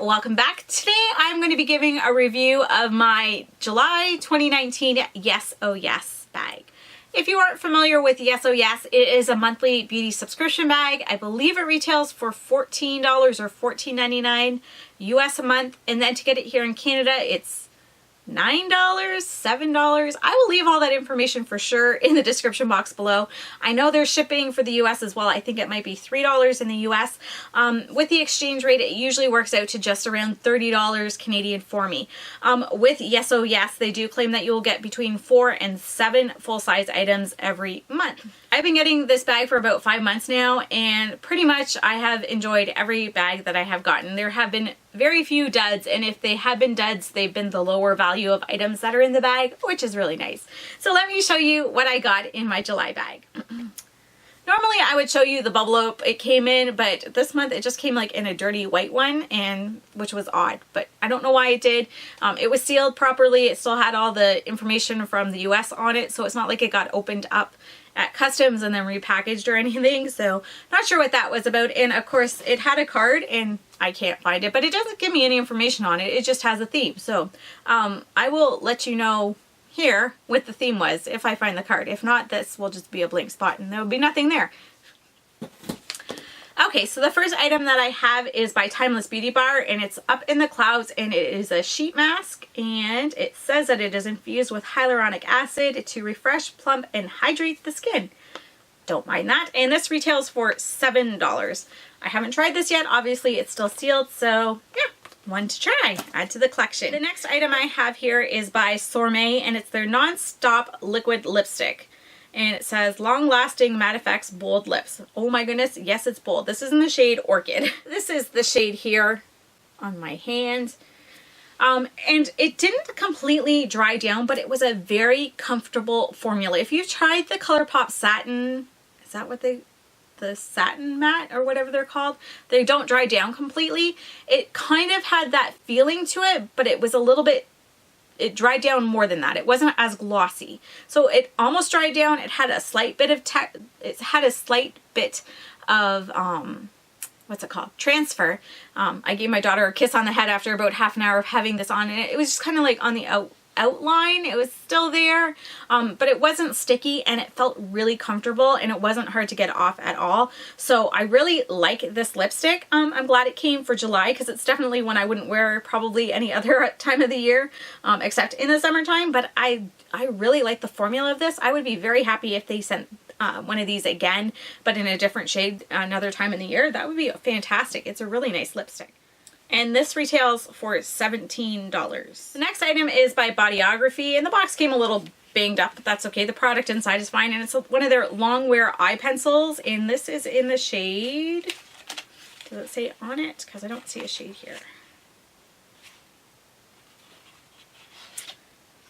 welcome back. Today I'm going to be giving a review of my July 2019 Yes Oh Yes bag. If you aren't familiar with Yes Oh Yes, it is a monthly beauty subscription bag. I believe it retails for $14 or $14.99 US a month, and then to get it here in Canada it's $9, $7. I will leave all that information for sure in the description box below. I know there's shipping for the US as well. I think it might be $3 in the US. With the exchange rate, it usually works out to just around $30 Canadian for me. With Yes Oh Yes, they do claim that you will get between 4 and 7 full-size items every month. I've been getting this bag for about 5 months now, and pretty much I have enjoyed every bag that I have gotten. There have been very few duds, and if they have been duds, they've been the lower value of items that are in the bag, which is really nice. So let me show you what I got in my July bag. Normally I would show you the bubble wrap it came in, but this month it just came like in a dirty white one, and which was odd, but I don't know why it did. It was sealed properly. It still had all the information from the US on it, so it's not like it got opened up at customs and then repackaged or anything, so not sure what that was about. And of course it had a card, and I can't find it, but it doesn't give me any information on it. It just has a theme, so I will let you know here what the theme was if I find the card. If not, this will just be a blank spot and there will be nothing there. Okay, so the first item that I have is by Timeless Beauty Bar, and it's Up in the Clouds, and it is a sheet mask, and it says that it is infused with hyaluronic acid to refresh, plump, and hydrate the skin. Don't mind that. And this retails for $7. I haven't tried this yet. Obviously, it's still sealed, so yeah, one to try. Add to the collection. The next item I have here is by Sormé, and it's their Non-Stop Liquid Lipstick. And it says Long Lasting Matte Effects Bold Lips. Oh my goodness, yes, it's bold. This is in the shade Orchid. This is the shade here on my hand. And it didn't completely dry down, but it was a very comfortable formula. If you've tried the ColourPop Satin, is that what the satin matte or whatever they're called, they don't dry down completely. It kind of had that feeling to it, but it was a little bit, it dried down more than that. It wasn't as glossy. So it almost dried down. It had a slight bit of what's it called? Transfer. I gave my daughter a kiss on the head after about half an hour of having this on, and it was just kind of like on the outline. It was still there, but it wasn't sticky, and it felt really comfortable, and it wasn't hard to get off at all. So I really like this lipstick. I'm glad it came for July, because it's definitely one I wouldn't wear probably any other time of the year, except in the summertime. But I really like the formula of this. I would be very happy if they sent one of these again, but in a different shade another time in the year. That would be fantastic. It's a really nice lipstick. And this retails for $17. The next item is by Bodyography, and the box came a little banged up, but that's okay. The product inside is fine, and it's one of their long wear eye pencils, and this is in the shade, does it say on it? Because I don't see a shade here.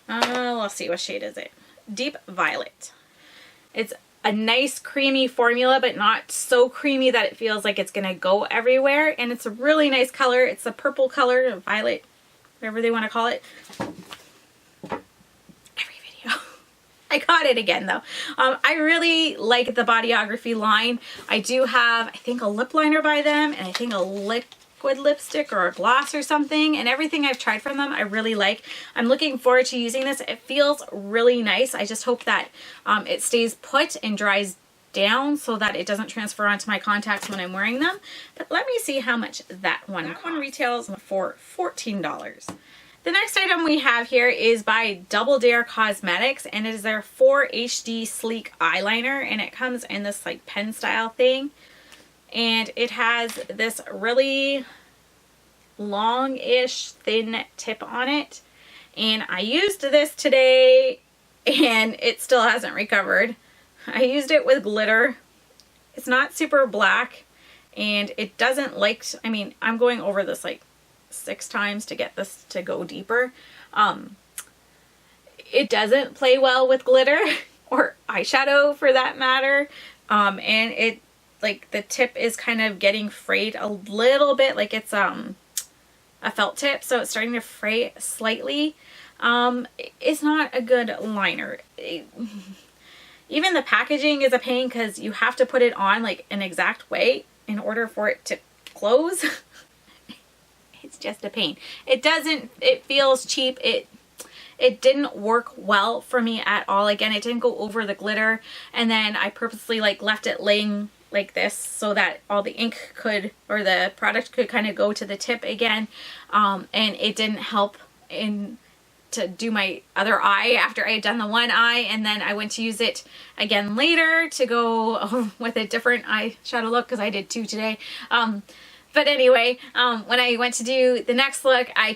Let's see, what shade is it? Deep Violet. It's a nice creamy formula, but not so creamy that it feels like it's gonna go everywhere. And it's a really nice color. It's a purple color, a violet, whatever they want to call it. Every video. I got it again though. I really like the Bodyography line. I do have, I think, a lip liner by them, and I think a liquid lipstick or a gloss or something, and everything I've tried from them I really like. I'm looking forward to using this. It feels really nice. I just hope that it stays put and dries down so that it doesn't transfer onto my contacts when I'm wearing them. But let me see how much that one retails for $14. The next item we have here is by Double Dare Cosmetics, and it is their 4 HD Sleek Eyeliner, and it comes in this like pen style thing. And it has this really long-ish thin tip on it. And I used this today, and it still hasn't recovered. I used it with glitter. It's not super black, and it doesn't like, I mean, I'm going over this like 6 times to get this to go deeper. It doesn't play well with glitter or eyeshadow for that matter. And it, like, the tip is kind of getting frayed a little bit, like it's a felt tip, so it's starting to fray slightly. It's not a good liner. Even the packaging is a pain, because you have to put it on like an exact way in order for it to close. It's just a pain. It feels cheap. It didn't work well for me at all. Again, it didn't go over the glitter, and then I purposely like left it laying like this so that all the ink could, or the product could kind of go to the tip again, and it didn't help to do my other eye after I had done the one eye. And then I went to use it again later to go with a different eyeshadow look, because I did two today. But anyway, when I went to do the next look, I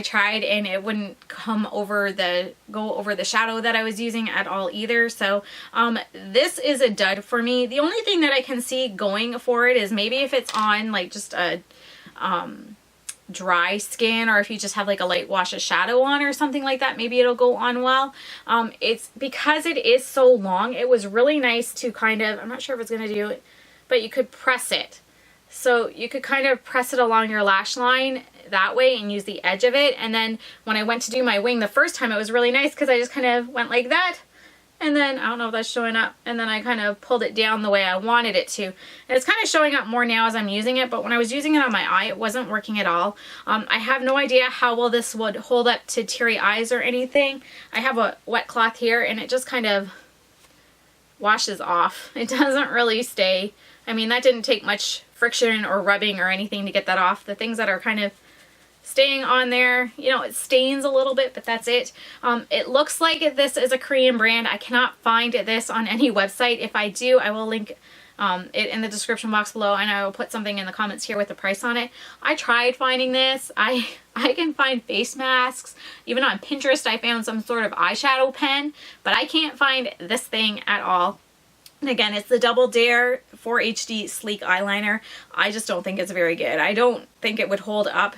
tried, and it wouldn't go over the shadow that I was using at all either. So this is a dud for me. The only thing that I can see going for it is maybe if it's on like just a dry skin, or if you just have like a light wash of shadow on or something like that, maybe it'll go on well. It's because it is so long, it was really nice to kind of, I'm not sure if it's going to do it, but you could press it. So you could kind of press it along your lash line that way and use the edge of it. And then when I went to do my wing the first time, it was really nice because I just kind of went like that. And then, I don't know if that's showing up, and then I kind of pulled it down the way I wanted it to. And it's kind of showing up more now as I'm using it, but when I was using it on my eye, it wasn't working at all. I have no idea how well this would hold up to teary eyes or anything. I have a wet cloth here, and it just kind of washes off. It doesn't really stay. I mean, that didn't take much friction or rubbing or anything to get that off. The things that are kind of staying on there, you know, it stains a little bit, but that's it. It looks like this is a Korean brand. I cannot find this on any website. If I do, I will link it in the description box below, and I will put something in the comments here with the price on it. I tried finding this. I can find face masks. Even on Pinterest, I found some sort of eyeshadow pen, but I can't find this thing at all. And again, it's the Double Dare 4HD Sleek Eyeliner. I just don't think it's very good. I don't think it would hold up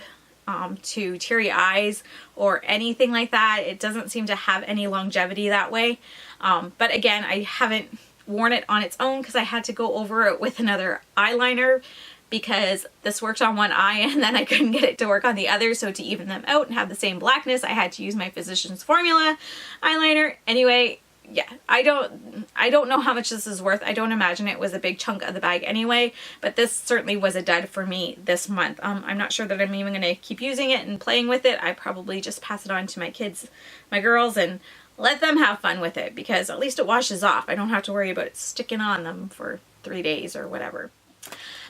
to teary eyes or anything like that. It doesn't seem to have any longevity that way. But again, I haven't worn it on its own because I had to go over it with another eyeliner, because this worked on one eye and then I couldn't get it to work on the other. So to even them out and have the same blackness, I had to use my Physicians Formula eyeliner. Anyway, yeah, I don't know how much this is worth. I don't imagine it was a big chunk of the bag anyway, but this certainly was a dud for me this month. I'm not sure that I'm even going to keep using it and playing with it. I probably just pass it on to my kids, my girls, and let them have fun with it, because at least it washes off. I don't have to worry about it sticking on them for 3 days or whatever.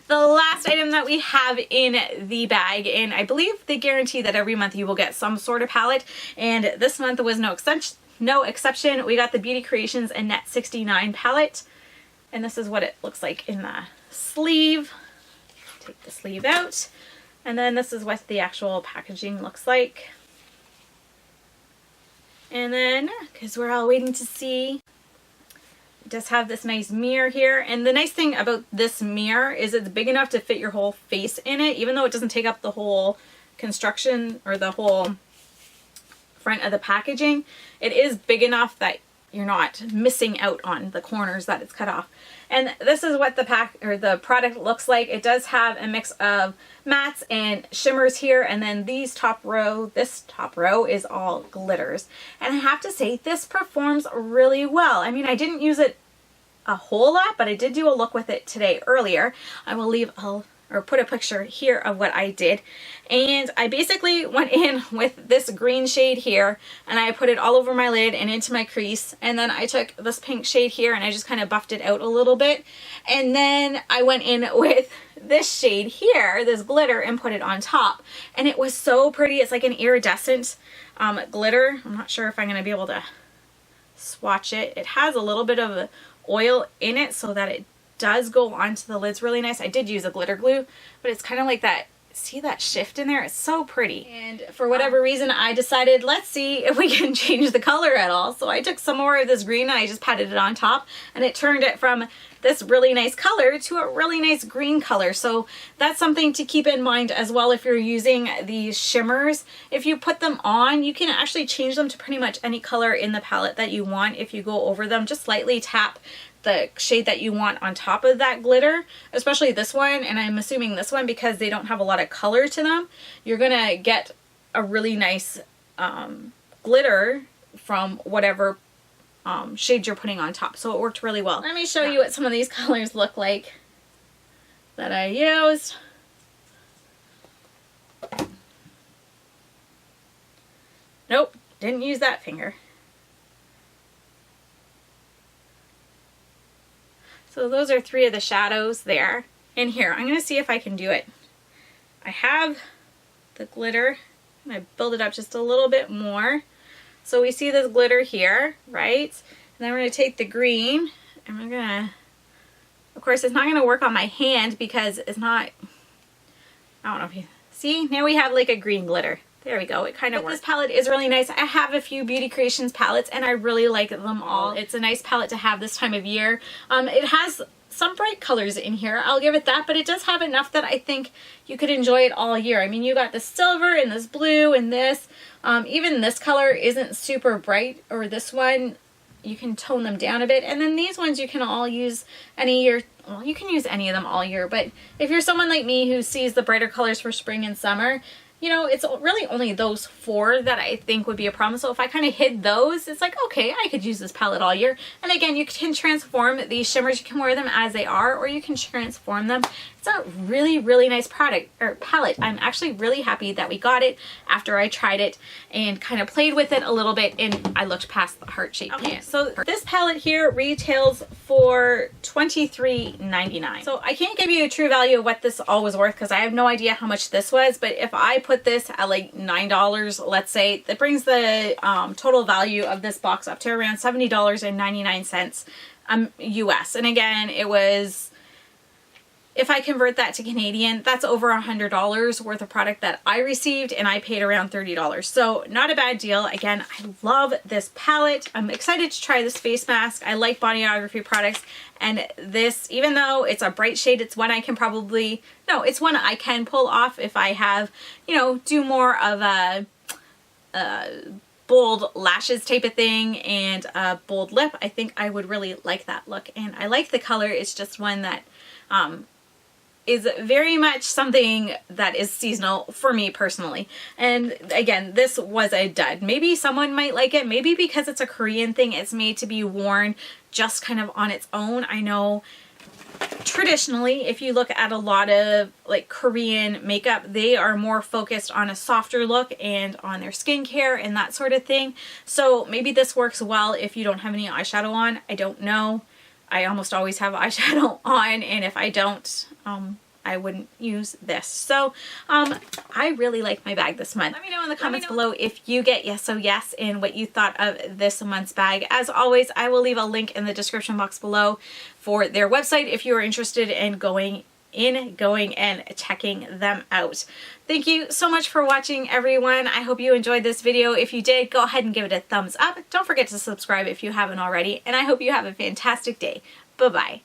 The last item that we have in the bag, and I believe they guarantee that every month you will get some sort of palette, and this month was no exception. We got the Beauty Creations Annette 69 palette, and this is what it looks like in the sleeve. Take the sleeve out, and then this is what the actual packaging looks like. And then, because we're all waiting to see, it does have this nice mirror here, and the nice thing about this mirror is it's big enough to fit your whole face in it, even though it doesn't take up the whole construction or the whole front of the packaging. It is big enough that you're not missing out on the corners that it's cut off. And this is what the product looks like. It does have a mix of mattes and shimmers here, and then this top row is all glitters. And I have to say, this performs really well. I mean, I didn't use it a whole lot, but I did do a look with it today earlier. I will leave or put a picture here of what I did. And I basically went in with this green shade here, and I put it all over my lid and into my crease. And then I took this pink shade here and I just kind of buffed it out a little bit. And then I went in with this shade here, this glitter, and put it on top. And it was so pretty. It's like an iridescent glitter. I'm not sure if I'm going to be able to swatch it. It has a little bit of oil in it so that it does go onto the lids really nice. I did use a glitter glue, but it's kind of like that. See that shift in there? It's so pretty. And for whatever reason, I decided, let's see if we can change the color at all. So I took some more of this green and I just patted it on top, and it turned it from this really nice color to a really nice green color. So that's something to keep in mind as well if you're using these shimmers. If you put them on, you can actually change them to pretty much any color in the palette that you want. If you go over them, just lightly tap the shade that you want on top of that glitter, especially this one, and I'm assuming this one, because they don't have a lot of color to them, you're gonna get a really nice glitter from whatever shade you're putting on top. So it worked really well. Let me show you what some of these colors look like that I used. Nope, didn't use that finger. So those are 3 of the shadows there. And here, I'm going to see if I can do it. I have the glitter, and I build it up just a little bit more. So we see this glitter here, right? And then we're going to take the green, and we're going to, of course, it's not going to work on my hand because it's not, I don't know if you, see, now we have like a green glitter. There we go, it kind of works. This palette is really nice. I have a few Beauty Creations palettes and I really like them all. It's a nice palette to have this time of year. It has some bright colors in here, I'll give it that, but it does have enough that I think you could enjoy it all year. I mean, you got this silver and this blue and this. Even this color isn't super bright, or this one, you can tone them down a bit. And then these ones you can all use any year. Well, you can use any of them all year, but if you're someone like me who sees the brighter colors for spring and summer, you know, it's really only those 4 that I think would be a problem. So if I kind of hid those, it's like, okay, I could use this palette all year. And again, you can transform these shimmers. You can wear them as they are, or you can transform them. It's a really, really nice product or palette. I'm actually really happy that we got it after I tried it and kind of played with it a little bit, and I looked past the heart shape. Okay, so this palette here retails for $23.99. So I can't give you a true value of what this all was worth because I have no idea how much this was, but if I put this at like $9, let's say, that brings the total value of this box up to around $70.99 US. And again, it was, if I convert that to Canadian, that's over $100 worth of product that I received, and I paid around $30. So not a bad deal. Again, I love this palette. I'm excited to try this face mask. I like Bodyography products, and this, even though it's a bright shade, it's one I can probably, no, it's one I can pull off if I have, you know, do more of a bold lashes type of thing and a bold lip. I think I would really like that look, and I like the color. It's just one that is very much something that is seasonal for me personally. And again, this was a dud. Maybe someone might like it, maybe because it's a Korean thing, it's made to be worn just kind of on its own. I know traditionally, if you look at a lot of like Korean makeup, they are more focused on a softer look and on their skincare and that sort of thing. So maybe this works well if you don't have any eyeshadow on. I don't know. I almost always have eyeshadow on, and if I don't, I wouldn't use this. So I really like my bag this month. Let me know in the comments below if you get Yes Oh Yes and what you thought of this month's bag. As always, I will leave a link in the description box below for their website if you are interested in going and checking them out. Thank you so much for watching, everyone. I hope you enjoyed this video. If you did, go ahead and give it a thumbs up. Don't forget to subscribe if you haven't already, and I hope you have a fantastic day. Bye-bye.